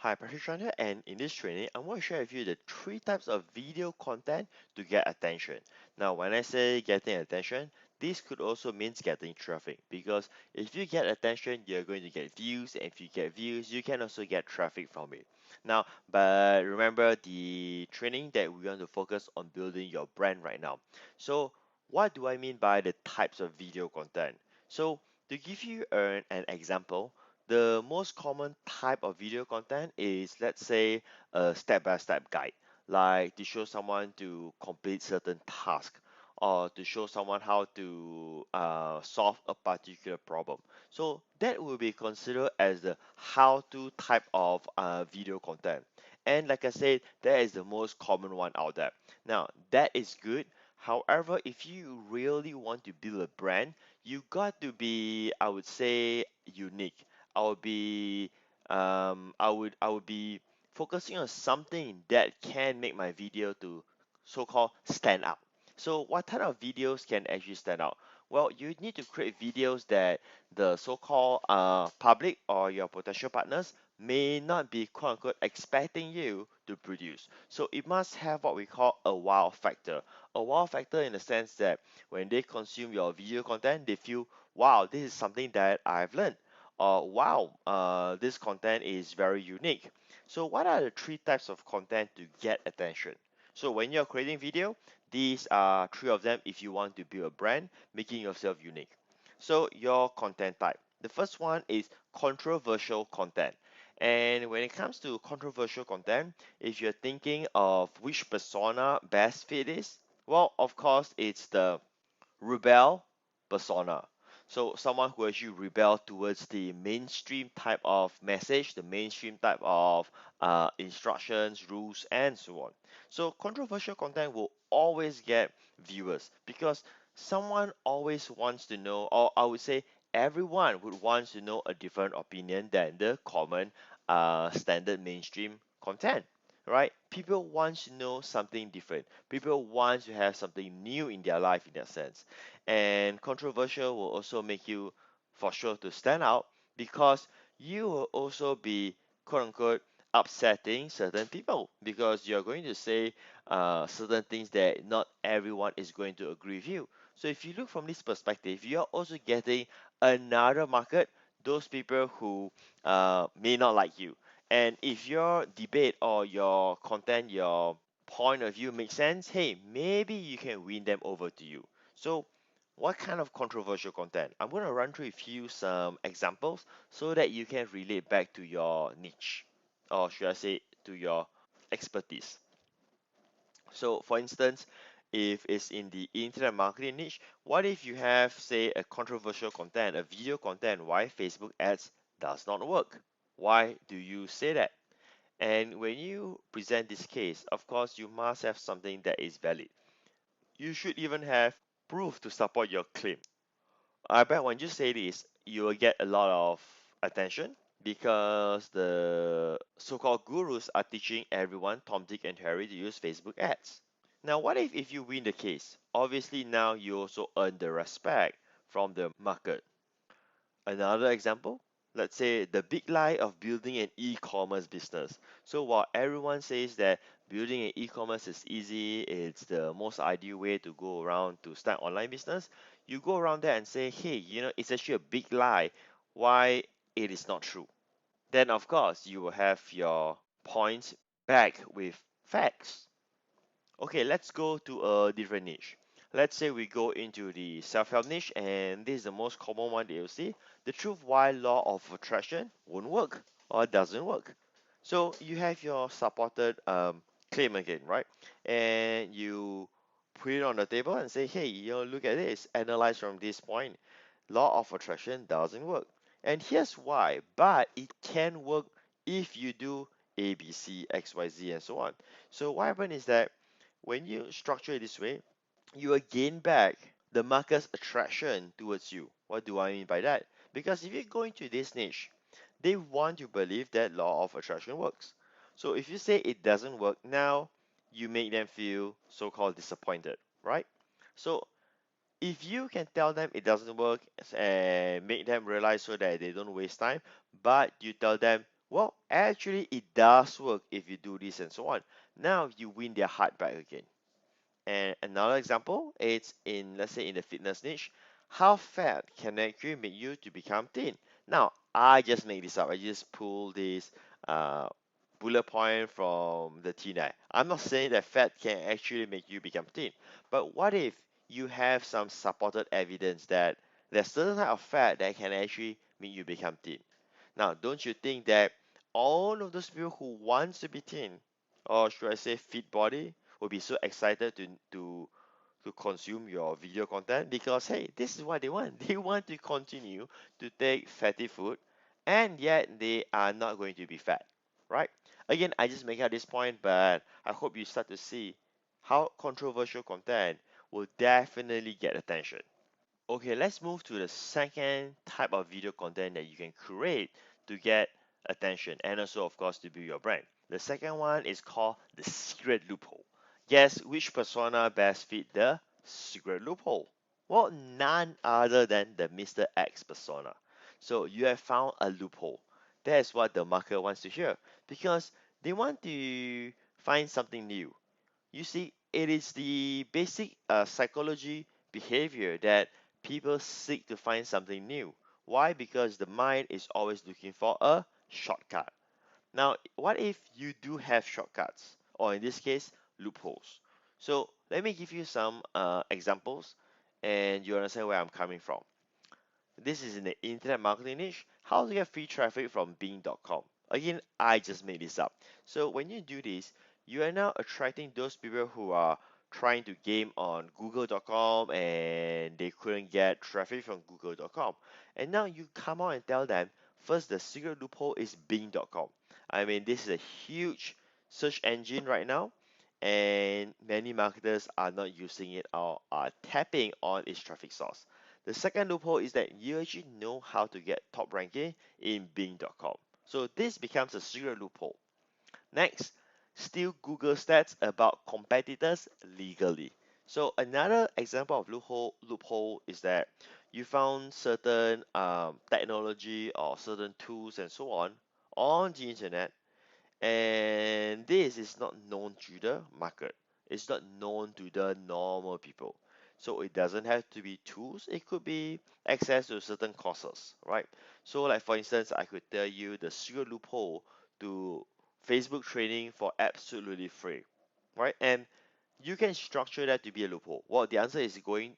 Hi, Patrick Chandra, and in this training, I'm going to share with you the three types of video content to get attention. Now, when I say getting attention, this could also means getting traffic because if you get attention, you're going to get views, and if you get views, you can also get traffic from it. Now, but remember the training that we want to focus on building your brand right now. So, what do I mean by the types of video content? So, to give you an example, the most common type of video content is, let's say, a step-by-step guide, like to show someone to complete certain task or to show someone how to solve a particular problem. So that will be considered as the how-to type of video content. And like I said, that is the most common one out there. Now, that is good. However, if you really want to build a brand, you got to be, I would say, unique. I would be focusing on something that can make my video to so-called stand out. So what type of videos can actually stand out? Well, you need to create videos that the so-called public or your potential partners may not be quote unquote expecting you to produce. So it must have what we call a wow factor. A wow factor in the sense that when they consume your video content, they feel, wow, this is something that I've learned, or wow, this content is very unique. So what are the three types of content to get attention? So when you're creating video, these are three of them if you want to build a brand, making yourself unique. So your content type. The first one is controversial content. And when it comes to controversial content, if you're thinking of which persona best fit is, well, of course, it's the rebel persona. So someone who actually rebel towards the mainstream type of message, the mainstream type of instructions, rules, and so on. So controversial content will always get viewers because someone always wants to know, or I would say everyone would want to know a different opinion than the common standard mainstream content, right? People want to know something different. People want to have something new in their life in that sense. And controversial will also make you for sure to stand out because you will also be quote unquote upsetting certain people because you're going to say certain things that not everyone is going to agree with you. So if you look from this perspective, you're also getting another market, those people who may not like you. And if your debate or your content, your point of view makes sense, hey, maybe you can win them over to you. So, what kind of controversial content? I'm going to run through with you some examples so that you can relate back to your niche, or should I say, to your expertise. So, for instance, if it's in the internet marketing niche, what if you have, say, a controversial content, a video content, why Facebook ads does not work? Why do you say that? And when you present this case, of course, you must have something that is valid. You should even have proof to support your claim. I bet when you say this, you will get a lot of attention because the so-called gurus are teaching everyone, Tom, Dick, and Harry, to use Facebook ads. Now, what if you win the case? Obviously, now you also earn the respect from the market. Another example, let's say the big lie of building an e-commerce business. So while everyone says that building an e-commerce is easy, it's the most ideal way to go around to start online business, you go around there and say, hey, it's actually a big lie. Why it is not true? Then of course you will have your points back with facts. Okay, let's go to a different niche. Let's say we go into the self-help niche, and this is the most common one that you'll see. The truth why law of attraction won't work or doesn't work. So you have your supported claim again, right? And you put it on the table and say, hey, look at this, analyze from this point. Law of attraction doesn't work. And here's why, but it can work if you do A, B, C, X, Y, Z, and so on. So what happens is that when you structure it this way, you will gain back the market's attraction towards you. What do I mean by that? Because if you go into this niche, they want to believe that law of attraction works. So if you say it doesn't work now, you make them feel so-called disappointed, right? So if you can tell them it doesn't work and make them realize so that they don't waste time, but you tell them Well, actually, it does work if you do this and so on. Now you win their heart back again. And another example, it's in, let's say, in the fitness niche. How fat can actually make you to become thin? Now, I just made this up. I just pulled this uh, bullet point from the TNI. I'm not saying that fat can actually make you become thin, but what if you have some supported evidence that there's certain type of fat that can actually make you become thin? Now, don't you think that all of those people who wants to be thin, or should I say fit body, will be so excited to consume your video content because hey, this is what they want. They want to continue to take fatty food, and yet they are not going to be fat, right? Again, I just make out this point, but I hope you start to see how controversial content will definitely get attention. Okay, let's move to the second type of video content that you can create to get attention and also, of course, to build your brand. The second one is called the secret loophole. Guess which persona best fit the secret loophole? Well, none other than the Mr. X persona. So you have found a loophole. That's what the market wants to hear because they want to find something new. You see, it is the basic psychology behavior that people seek to find something new. Why? Because the mind is always looking for a shortcut. Now, what if you do have shortcuts, or in this case, loopholes? So, let me give you some examples and you understand where I'm coming from. This is in the internet marketing niche. How to get free traffic from Bing.com. Again, I just made this up. So when you do this, you are now attracting those people who are trying to game on Google.com and they couldn't get traffic from Google.com. And now you come out and tell them, first, the secret loophole is Bing.com. I mean, this is a huge search engine right now, and many marketers are not using it or are tapping on its traffic source. The second loophole is that you actually know how to get top ranking in Bing.com. So this becomes a secret loophole. Next, steal Google stats about competitors legally. So another example of loophole is that you found certain technology or certain tools and so on the internet, and this is not known to the market. It's not known to the normal people. So it doesn't have to be tools. It could be access to certain courses, right? So like for instance, I could tell you the secret loophole to Facebook training for absolutely free, right? And you can structure that to be a loophole. Well, the answer is you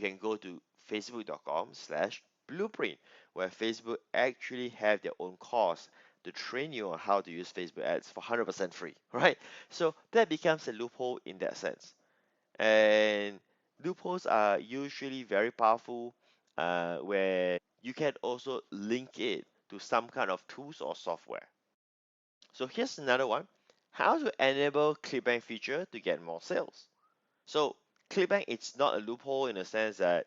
can go to facebook.com/blueprint, where Facebook actually have their own course to train you on how to use Facebook ads for 100% free, right? So that becomes a loophole in that sense. And loopholes are usually very powerful, where you can also link it to some kind of tools or software. So here's another one. How to enable ClickBank feature to get more sales. So ClickBank, it's not a loophole in the sense that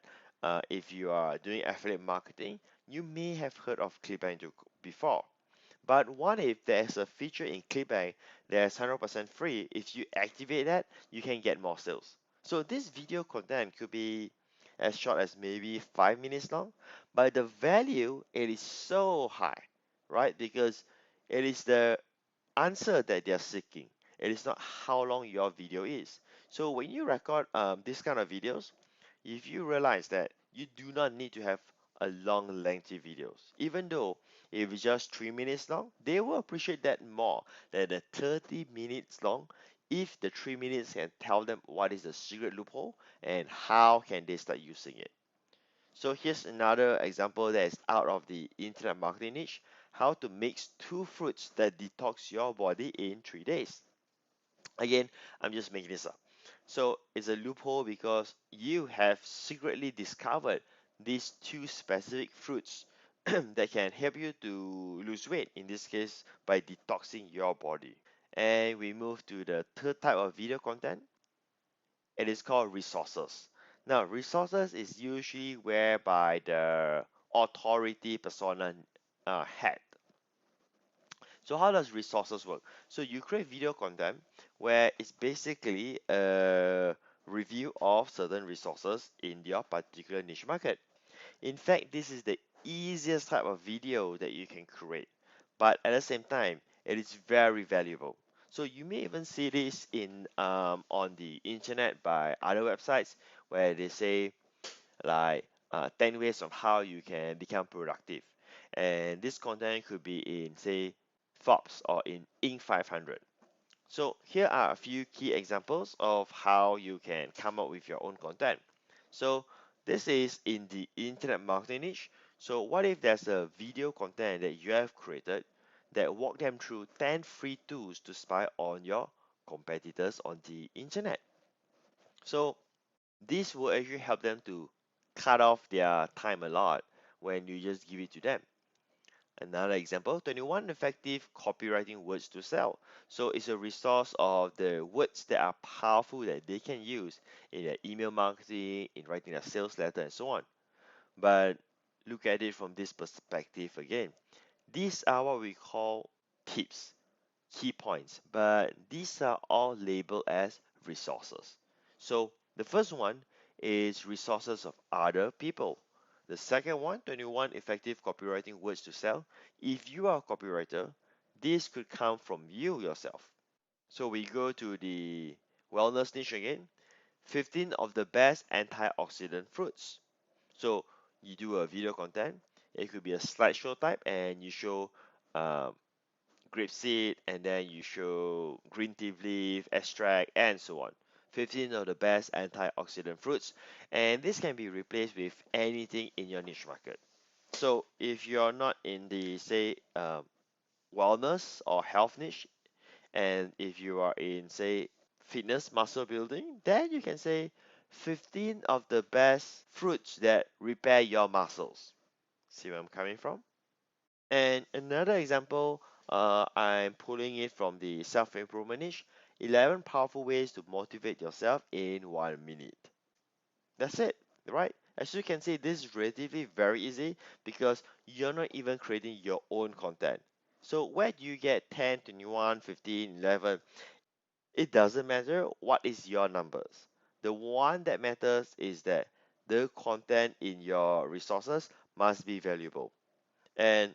if you are doing affiliate marketing, you may have heard of ClickBank before. But what if there's a feature in ClickBank that's 100% free? If you activate that, you can get more sales. So this video content could be as short as maybe 5 minutes long, but the value, it is so high, right? Because it is the answer that they are seeking. It is not how long your video is. So when you record this kind of videos, if you realize that you do not need to have a long lengthy videos, even though if it's just 3 minutes long, they will appreciate that more than the 30 minutes long if the 3 minutes can tell them what is the secret loophole and how can they start using it. So here's another example that is out of the internet marketing niche: how to mix two fruits that detox your body in 3 days. Again, I'm just making this up. So it's a loophole because you have secretly discovered these two specific fruits that can help you to lose weight, in this case by detoxing your body. And we move to the third type of video content. It is called resources. Now, resources is usually whereby the authority persona had. So how does resources work? So you create video content where it's basically a review of certain resources in your particular niche market. In fact, this is the easiest type of video that you can create. but at the same time, it is very valuable. So you may even see this in on the internet by other websites where they say like 10 ways of how you can become productive. And this content could be in, say, Forbes or in Inc. 500. So here are a few key examples of how you can come up with your own content. So this is in the internet marketing niche. So what if there's a video content that you have created that walk them through 10 free tools to spy on your competitors on the internet? So this will actually help them to cut off their time a lot when you just give it to them. Another example, 21 effective copywriting words to sell. So it's a resource of the words that are powerful that they can use in their email marketing, in writing a sales letter, and so on. But look at it from this perspective again. These are what we call tips, key points, but these are all labeled as resources. So the first one is resources of other people. The second one, 21 effective copywriting words to sell. If you are a copywriter, this could come from you yourself. So we go to the wellness niche again. 15 of the best antioxidant fruits. So you do a video content. It could be a slideshow type, and you show um, grapeseed, and then you show green tea leaf, extract, and so on. 15 of the best antioxidant fruits, and this can be replaced with anything in your niche market. So if you're not in the, say, wellness or health niche, and if you are in, say, fitness muscle building, then you can say 15 of the best fruits that repair your muscles. See where I'm coming from? And another example, I'm pulling it from the self-improvement niche. 11 powerful ways to motivate yourself in 1 minute. That's it, right? As you can see, this is relatively very easy because you're not even creating your own content. So where do you get 10, 21, 15, 11? It doesn't matter what is your numbers. The one that matters is that the content in your resources must be valuable. And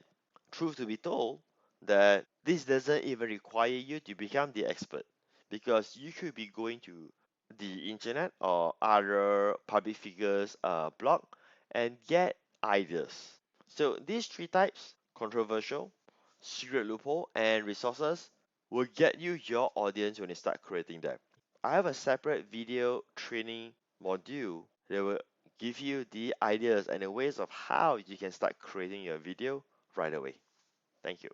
truth to be told, that this doesn't even require you to become the expert because you could be going to the internet or other public figures blog and get ideas. So these three types, controversial, secret loophole, and resources, will get you your audience when you start creating them. I have a separate video training module that will give you the ideas and the ways of how you can start creating your video right away. Thank you.